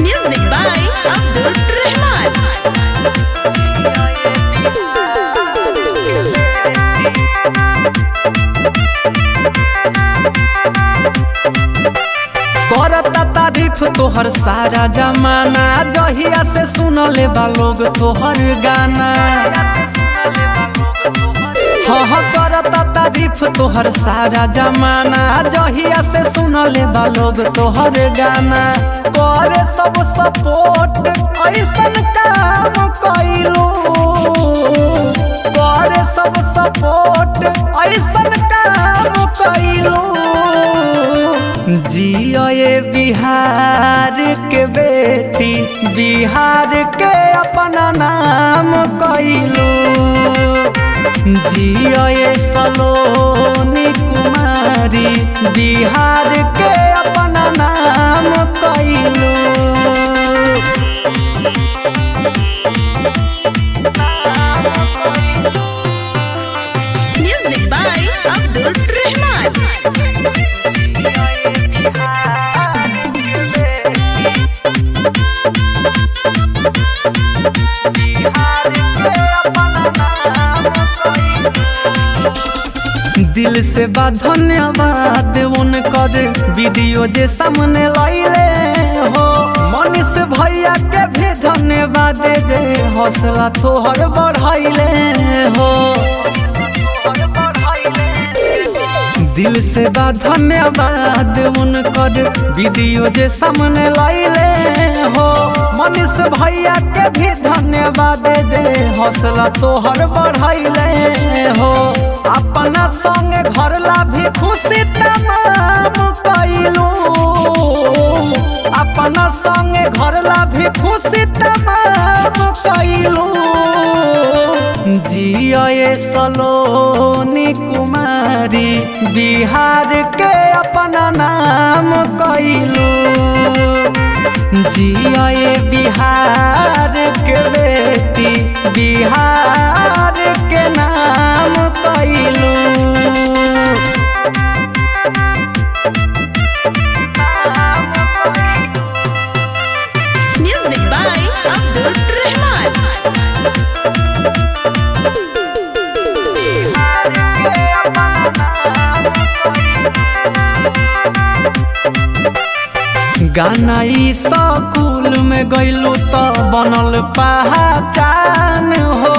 Music by Abdul Rahman. करता तारीफ तोहर सारा जमाना, जहिया से सुनले बा लोग तोहर गाना। हाँ करता तारीफ तोहर सारा जमाना, जहिया से सुनले बा लोग तोहर गाना। करे सब सपोर्ट ऐसन काम कइलू, करे सब सपोर्ट ऐसन काम कइलू। जियो ये बिहार के बेटी, बिहार के अपना नाम कइलू। जियो ये सलोनी कुमारी, बिहार के अपना नाम कइलू। Music by Abdul Rahman. दिल से बा धन्यवाद उनकर, वीडियो जे सामने लाइले हो। मनीष भैया के भी धन्यवाद जे हौसला तोहर बढ़ाइले हो। दिल से बा धन्यवाद उनकर, वीडियो जे सामने लाइले हो। मनीष भैया के भी धन्यवाद जे हौसला तोहर बढ़ाइले हो। अपना संग घर ला भी खुशी तमाम कइलू, अपना संग घर ला भी खुशी तमाम कइलू। जियो ये सलोनी कुमारी, बिहार के अपना नाम कइलू। जियो ये बिहार के बेटी, बिहार के नाम कइलू। Music by Abdul Rahman. गाना ई स्कूल में गइलू तो बनल पहचान हो।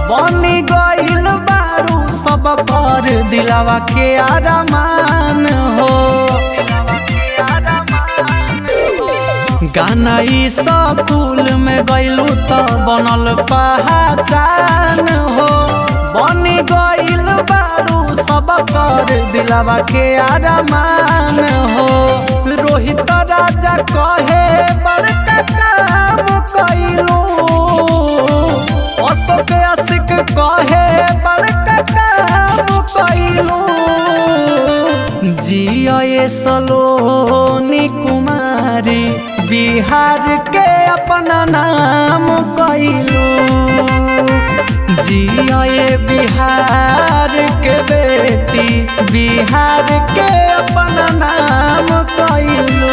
बनी गइल बारू सब पर दिलावा के अरमान हो। गाना ई स्कूल में गइलू तो बनल पहचान हो। बनी गइल बारू सब पर दिलावा के अरमान हो। रोहित राजा कहे बड़का काम कइलू, अशोक आशिक कहे बड़का काम कइलू। जियो ये सलोनी कुमारी, बिहार के अपना नाम कइलू। जियो ये बिहार के बेटी, बिहार के अपना नाम कइलू।